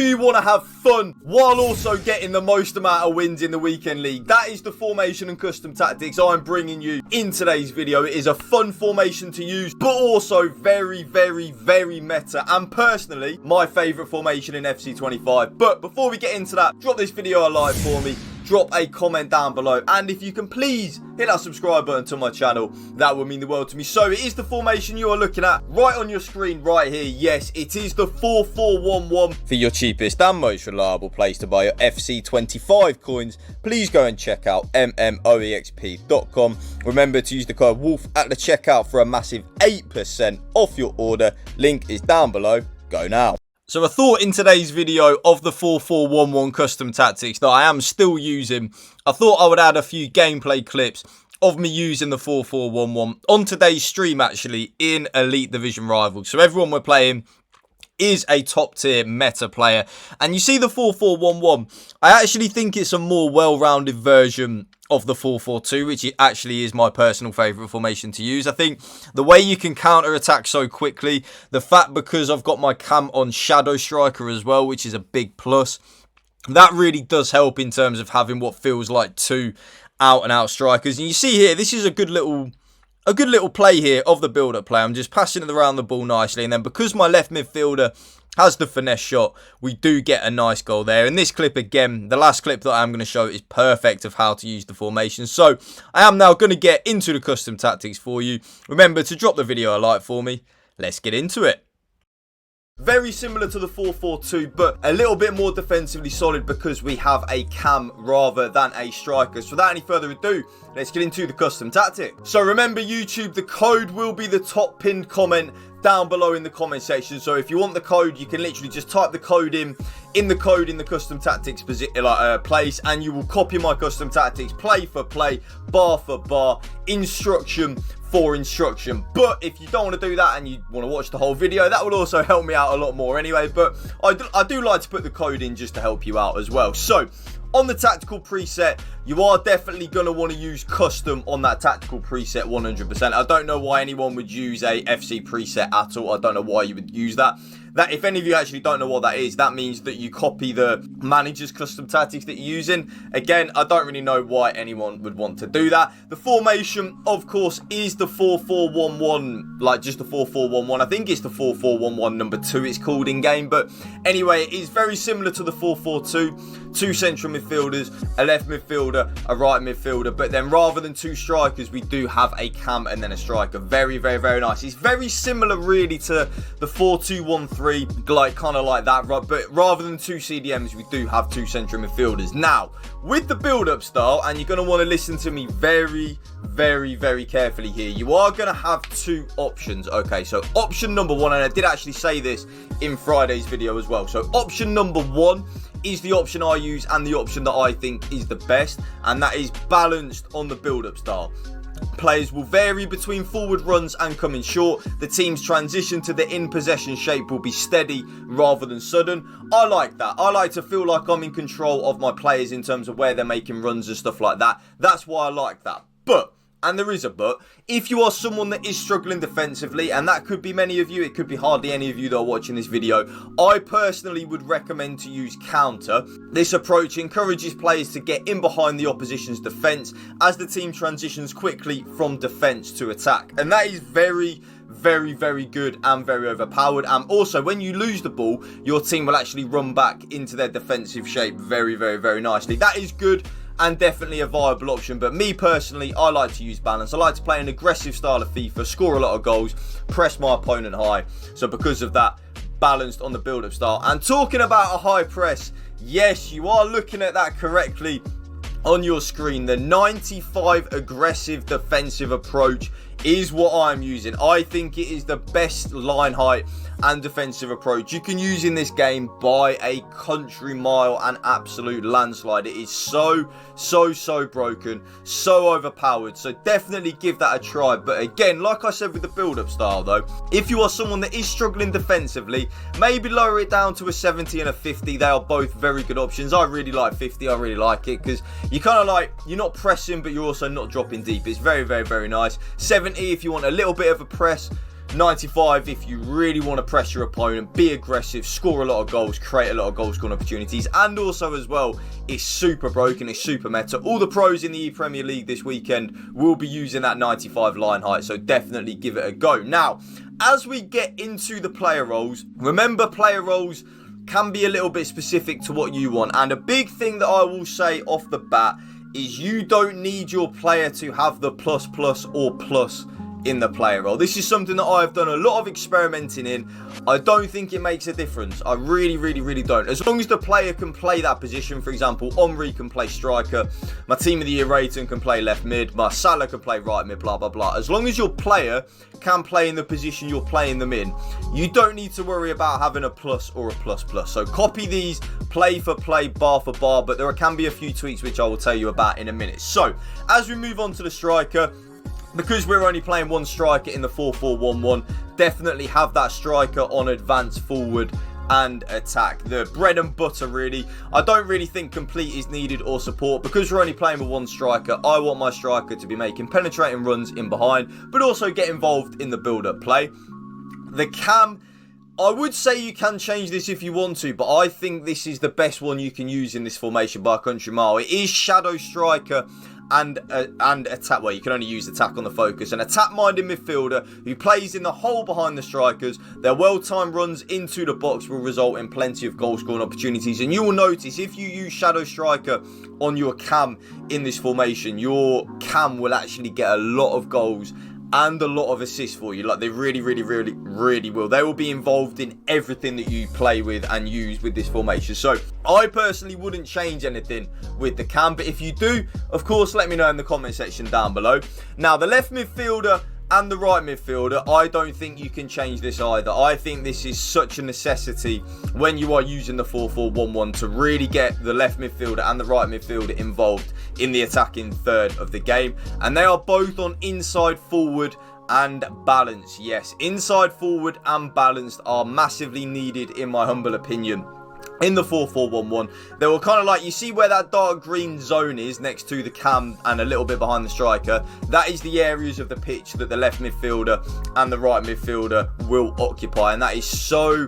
you want to have fun while also getting the most amount of wins in the weekend league? That is the formation and custom tactics I'm bringing you in today's video. It is a fun formation to use, but also very, very, very meta, and personally, my favourite formation in FC25. But before we get into that, drop this video a like for me. Drop a comment down below, and if you can please hit that subscribe button to my channel, that would mean the world to me. So it is the formation you are looking at right on your screen right here. Yes, it is the 4-4-1-1. For your cheapest and most reliable place to buy your FC25 coins, please go and check out mmoexp.com. Remember to use the code WOLF at the checkout for a massive 8% off your order. Link is down below. Go now. So I thought in today's video of the 4-4-1-1 custom tactics that I am still using, I thought I would add a few gameplay clips of me using the 4-4-1-1 on today's stream actually in Elite Division Rivals. So everyone we're playing is a top tier meta player, and you see the 4-4-1-1, I actually think it's a more well-rounded version of the 4-4-2, which actually is my personal favourite formation to use. I think the way you can counter-attack so quickly, the fact because I've got my cam on Shadow Striker as well, which is a big plus, that really does help in terms of having what feels like two out-and-out strikers. And you see here, this is a good little play here of the build-up play. I'm just passing it around the ball nicely, and then because my left midfielder has the finesse shot, we do get a nice goal there. And this clip again, the last clip that I'm going to show, is perfect of how to use the formation. So I am now going to get into the custom tactics for you. Remember to drop the video a like for me. Let's get into it. Very similar to the 4-4-2, but a little bit more defensively solid because we have a cam rather than a striker. So without any further ado, let's get into the custom tactic. So remember YouTube, the code will be the top pinned comment down below in the comment section. So if you want the code, you can literally just type the code in the custom tactics place, and you will copy my custom tactics play for play, bar for bar, instruction for instruction. But if you don't want to do that and you want to watch the whole video, that will also help me out a lot more anyway. But I do like to put the code in just to help you out as well. So on the tactical preset, you are definitely going to want to use custom on that tactical preset 100%. I don't know why anyone would use a FC preset at all. I don't know why you would use that. That, if any of you actually don't know what that is, that means that you copy the manager's custom tactics that you're using. Again, I don't really know why anyone would want to do that. The formation, of course, is the 4-4-1-1, like just the 4-4-1-1. I think it's the 4-4-1-1 number 2 it's called in game. But anyway, it is very similar to the 4-4-2. Two central midfielders, a left midfielder, a right midfielder. But then rather than two strikers, we do have a cam and then a striker. Very, very, very nice. It's very similar really to the 4-2-1-3. Like kind of like that, right? But rather than two CDMs, we do have two central midfielders. Now, with the build-up style, and you're going to want to listen to me very, very, very carefully here, you are going to have two options. Okay, so option number one, and I did actually say this in Friday's video as well. So option number one is the option I use and the option that I think is the best, and that is balanced on the build-up style. Players will vary between forward runs and coming short. The team's transition to the in-possession shape will be steady rather than sudden. I like that. I like to feel like I'm in control of my players in terms of where they're making runs and stuff like that. That's why I like that. But, and there is a but, if you are someone that is struggling defensively, and that could be many of you, it could be hardly any of you that are watching this video, I personally would recommend to use counter. This approach encourages players to get in behind the opposition's defence as the team transitions quickly from defence to attack. And that is very, very, very good and very overpowered. And also, when you lose the ball, your team will actually run back into their defensive shape very, very, very nicely. That is good and definitely a viable option. But me personally, I like to use balance. I like to play an aggressive style of FIFA, score a lot of goals, press my opponent high. So because of that, balanced on the build-up style. And talking about a high press, yes, you are looking at that correctly on your screen. The 95 aggressive defensive approach is what I'm using. I think it is the best line height and defensive approach you can use in this game by a country mile, an absolute landslide. It is so broken, so overpowered. So definitely give that a try. But again, like I said with the build-up style though, if you are someone that is struggling defensively, maybe lower it down to a 70 and a 50. They are both very good options. I really like 50. I really like it because you kind of like, you're not pressing, but you're also not dropping deep. It's very, very, very nice. 70 if you want a little bit of a press, 95 if you really want to press your opponent, be aggressive, score a lot of goals, create a lot of goal scoring opportunities. And also as well, it's super broken, it's super meta. All the pros in the Premier League this weekend will be using that 95 line height, so definitely give it a go. Now, as we get into the player roles, remember player roles can be a little bit specific to what you want. And a big thing that I will say off the bat is you don't need your player to have the plus or plus in the player role. This is something that I've done a lot of experimenting in. I don't think it makes a difference. I really don't. As long as the player can play that position, for example, Omri can play striker, my team of the year Rayton can play left mid, my Salah can play right mid, blah blah blah. As long as your player can play in the position you're playing them in, you don't need to worry about having a plus or a plus. So copy these play for play, bar for bar, but there can be a few tweaks which I will tell you about in a minute. So as we move on to the striker, because we're only playing one striker in the 4-4-1-1, definitely have that striker on advance, forward and attack. The bread and butter, really. I don't really think complete is needed or support. Because we're only playing with one striker, I want my striker to be making penetrating runs in behind, but also get involved in the build-up play. The cam, I would say you can change this if you want to, but I think this is the best one you can use in this formation by a country mile. It is shadow striker and attack. Well, you can only use attack on the focus. An attack-minded midfielder who plays in the hole behind the strikers. Their well-timed runs into the box will result in plenty of goal-scoring opportunities. And you will notice if you use shadow striker on your cam in this formation, your cam will actually get a lot of goals and a lot of assists for you. Like, they really will. They will be involved in everything that you play with and use with this formation. So I personally wouldn't change anything with the cam, but if you do, of course, let me know in the comment section down below. Now, the left midfielder and the right midfielder, I don't think you can change this either. I think this is such a necessity when you are using the 4-4-1-1 to really get the left midfielder and the right midfielder involved in the attacking third of the game. And they are both on inside forward and balance. Yes, inside forward and balanced are massively needed in my humble opinion. In the 4-4-1-1, they were kind of like, you see where that dark green zone is next to the cam and a little bit behind the striker? That is the areas of the pitch that the left midfielder and the right midfielder will occupy. And that is so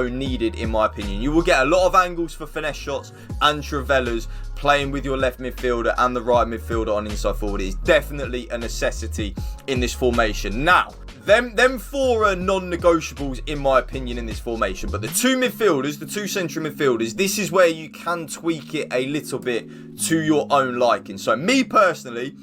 needed in my opinion. You will get a lot of angles for finesse shots and travellas playing with your left midfielder and the right midfielder on inside forward. It is definitely a necessity in this formation. Now, them four are non-negotiables in my opinion in this formation. But the two midfielders, the two central midfielders, this is where you can tweak it a little bit to your own liking. So me personally,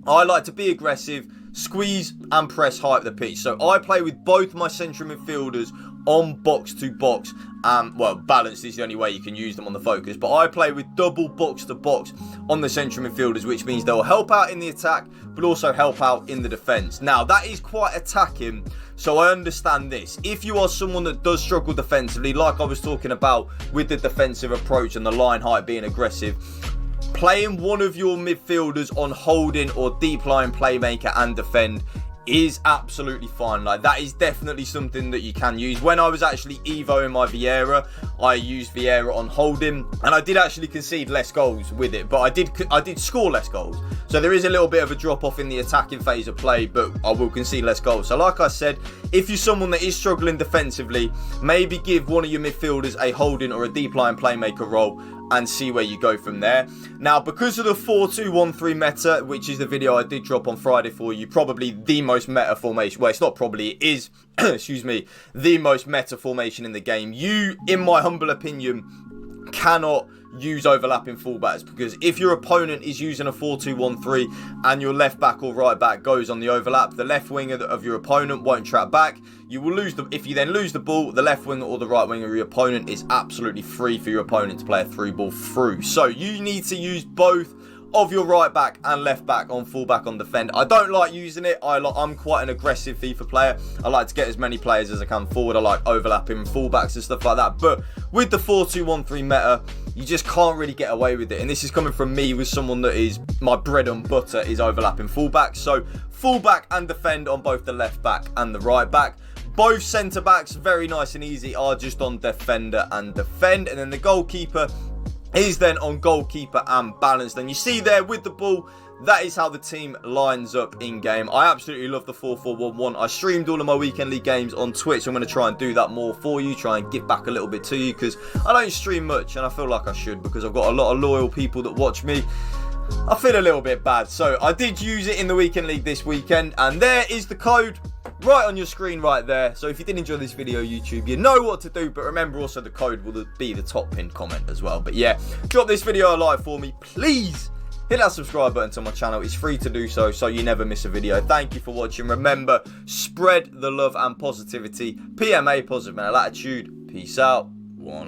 I like to be aggressive, squeeze and press high up the pitch. So I play with both my central midfielders on box to box. Well, balanced is the only way you can use them on the focus, but I play with double box to box on the central midfielders, which means they'll help out in the attack but also help out in the defence. Now, that is quite attacking, so I understand this. If you are someone that does struggle defensively, like I was talking about with the defensive approach and the line height being aggressive, playing one of your midfielders on holding or deep line playmaker and defend is absolutely fine. Like, that is definitely something that you can use. When I was actually evoing my Vieira, I used Vieira on holding, and I did actually concede less goals with it, but I did score less goals. So there is a little bit of a drop off in the attacking phase of play, but I will concede less goals. So like I said, if you're someone that is struggling defensively, maybe give one of your midfielders a holding or a deep line playmaker role and see where you go from there. Now, because of the 4-2-1-3 meta, which is the video I did drop on Friday for you, probably the most meta formation. Well, it's not probably, it is, excuse me, the most meta formation in the game. You, in my humble opinion, cannot use overlapping fullbacks, because if your opponent is using a 4-2-1-3 and your left back or right back goes on the overlap, the left winger of your opponent won't track back. You will lose if you then lose the ball, the left winger or the right winger of your opponent is absolutely free for your opponent to play a through ball through. So you need to use both of your right back and left back on full back on defend. I don't like using it. I'm quite an aggressive FIFA player. I like to get as many players as I can forward. I like overlapping fullbacks and stuff like that. But with the 4-2-1-3 meta, you just can't really get away with it. And this is coming from me with someone that is, my bread and butter is overlapping fullbacks. So fullback and defend on both the left back and the right back. Both centre backs, very nice and easy, are just on defender and defend. And then the goalkeeper is then on goalkeeper and balanced. And you see there with the ball, that is how the team lines up in-game. I absolutely love the 4-4-1-1. I streamed all of my weekend league games on Twitch. I'm going to try and do that more for you, try and give back a little bit to you, because I don't stream much, and I feel like I should, because I've got a lot of loyal people that watch me. I feel a little bit bad. So I did use it in the weekend league this weekend, and there is the code right on your screen right there. So if you did enjoy this video, YouTube, you know what to do. But remember also, the code will be the top pinned comment as well. But yeah, drop this video a like for me, please. Hit that subscribe button to my channel. It's free to do so, so you never miss a video. Thank you for watching. Remember, spread the love and positivity. PMA, positive mental attitude. Peace out. One.